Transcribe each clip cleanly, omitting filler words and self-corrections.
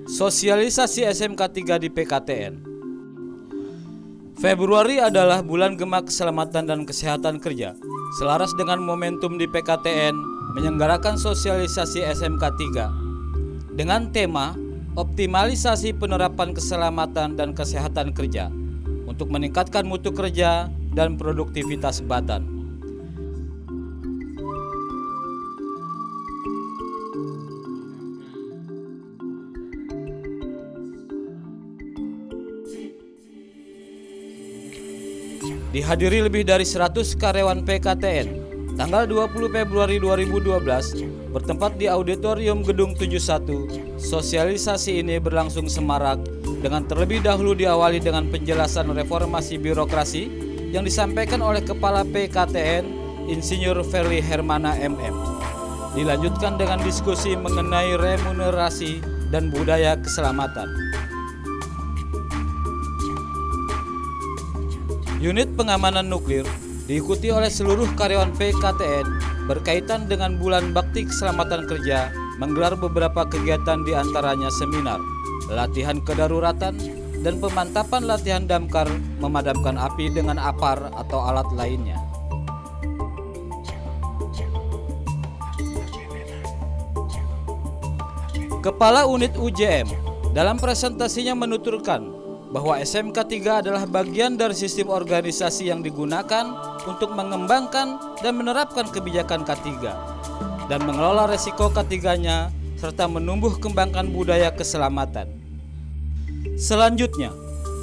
Sosialisasi SMK 3 di PKTN. Februari adalah bulan Gema Keselamatan dan Kesehatan Kerja. Selaras dengan momentum di PKTN menyelenggarakan sosialisasi SMK 3 dengan tema optimalisasi penerapan keselamatan dan kesehatan kerja untuk meningkatkan mutu kerja dan produktivitas Batan. Dihadiri lebih dari 100 karyawan PKTN, tanggal 20 Februari 2012 bertempat di Auditorium Gedung 71. Sosialisasi ini berlangsung semarak dengan terlebih dahulu diawali dengan penjelasan reformasi birokrasi yang disampaikan oleh Kepala PKTN Insinyur Ferly Hermana MM. Dilanjutkan dengan diskusi mengenai remunerasi dan budaya keselamatan. Unit pengamanan nuklir diikuti oleh seluruh karyawan PKTN berkaitan dengan Bulan Bakti Keselamatan Kerja, menggelar beberapa kegiatan diantaranya seminar, latihan kedaruratan, dan pemantapan latihan damkar memadamkan api dengan apar atau alat lainnya. Kepala Unit UJM dalam presentasinya menuturkan bahwa SMK 3 adalah bagian dari sistem organisasi yang digunakan untuk mengembangkan dan menerapkan kebijakan K3 dan mengelola resiko K3-nya serta menumbuh kembangkan budaya keselamatan. Selanjutnya,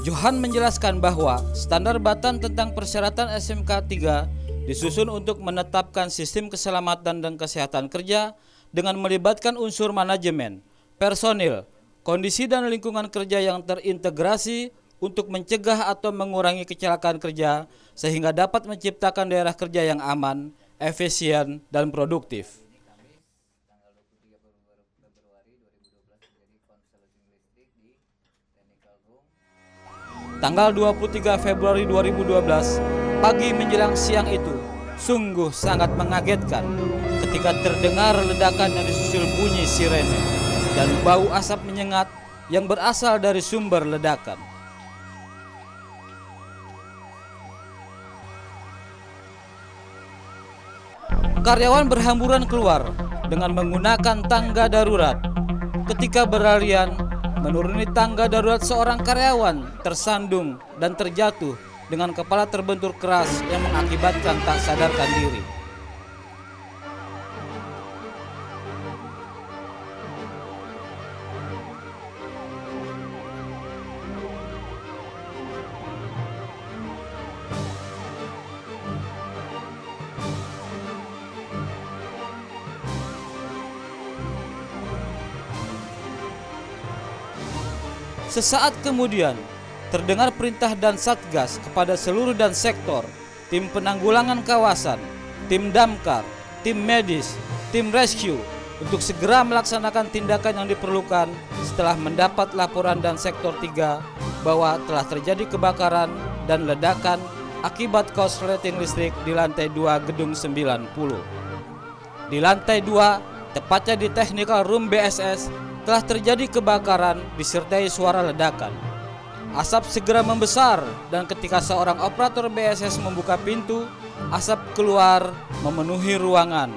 Johan menjelaskan bahwa standar Batan tentang persyaratan SMK 3 disusun untuk menetapkan sistem keselamatan dan kesehatan kerja dengan melibatkan unsur manajemen, personil, kondisi dan lingkungan kerja yang terintegrasi untuk mencegah atau mengurangi kecelakaan kerja sehingga dapat menciptakan daerah kerja yang aman, efisien, dan produktif. Tanggal 23 Februari 2012, pagi menjelang siang itu, sungguh sangat mengagetkan ketika terdengar ledakan yang disusul bunyi sirene dan bau asap menyengat yang berasal dari sumber ledakan. Karyawan berhamburan keluar dengan menggunakan tangga darurat. Ketika berlarian, menuruni tangga darurat seorang karyawan tersandung dan terjatuh dengan kepala terbentur keras yang mengakibatkan tak sadarkan diri. Sesaat kemudian, terdengar perintah dan satgas kepada seluruh dan sektor, tim penanggulangan kawasan, tim damkar, tim medis, tim rescue untuk segera melaksanakan tindakan yang diperlukan setelah mendapat laporan dan sektor 3 bahwa telah terjadi kebakaran dan ledakan akibat korsleting listrik di lantai 2 gedung 90. Di lantai 2, tepatnya di Technical Room BSS, telah terjadi kebakaran disertai suara ledakan. Asap segera membesar dan ketika seorang operator BSS membuka pintu, asap keluar memenuhi ruangan.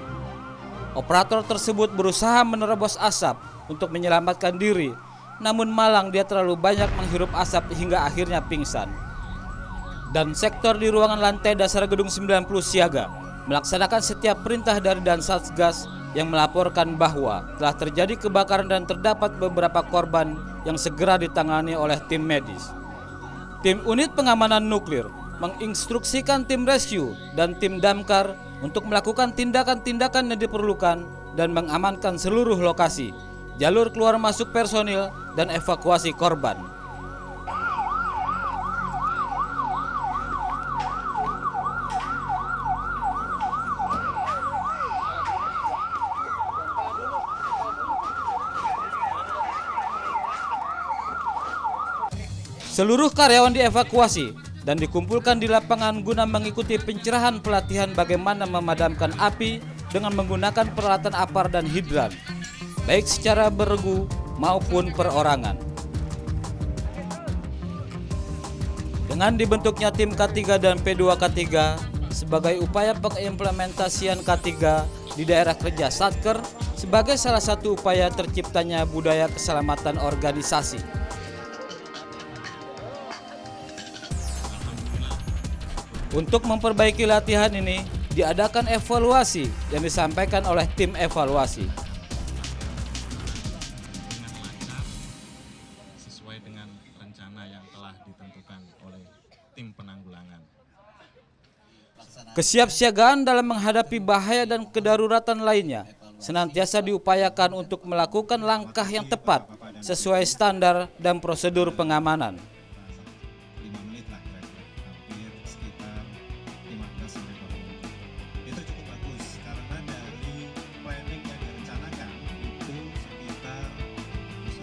Operator tersebut berusaha menerobos asap untuk menyelamatkan diri, namun malang dia terlalu banyak menghirup asap hingga akhirnya pingsan. Dan sektor di ruangan lantai dasar gedung 90 siaga melaksanakan setiap perintah dari dan satgas yang melaporkan bahwa telah terjadi kebakaran dan terdapat beberapa korban yang segera ditangani oleh tim medis. Tim unit pengamanan nuklir menginstruksikan tim rescue dan tim damkar untuk melakukan tindakan-tindakan yang diperlukan dan mengamankan seluruh lokasi, jalur keluar masuk personil, dan evakuasi korban. Seluruh karyawan dievakuasi dan dikumpulkan di lapangan guna mengikuti pencerahan pelatihan bagaimana memadamkan api dengan menggunakan peralatan apar dan hidran, baik secara beregu maupun perorangan. Dengan dibentuknya tim K3 dan P2K3 sebagai upaya pengimplementasian K3 di daerah kerja Satker sebagai salah satu upaya terciptanya budaya keselamatan organisasi. Untuk memperbaiki latihan ini, diadakan evaluasi yang disampaikan oleh tim evaluasi. Sesuai dengan rencana yang telah ditentukan oleh tim penanggulangan. Kesiapsiagaan dalam menghadapi bahaya dan kedaruratan lainnya senantiasa diupayakan untuk melakukan langkah yang tepat sesuai standar dan prosedur pengamanan. 5 menit lah kira-kira, hampir sekitar 15 sampai 20 menit. Itu cukup bagus karena dari planning yang direncanakan itu sekitar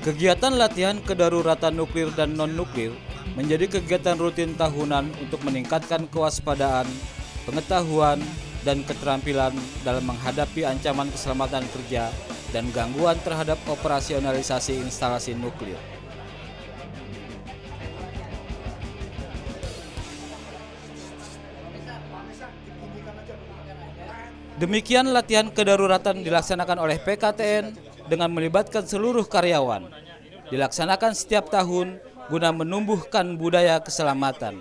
Kegiatan latihan kedaruratan nuklir dan non-nuklir menjadi kegiatan rutin tahunan untuk meningkatkan kewaspadaan, pengetahuan, dan keterampilan dalam menghadapi ancaman keselamatan kerja dan gangguan terhadap operasionalisasi instalasi nuklir. Demikian latihan kedaruratan dilaksanakan oleh PKTN dengan melibatkan seluruh karyawan. Dilaksanakan setiap tahun guna menumbuhkan budaya keselamatan.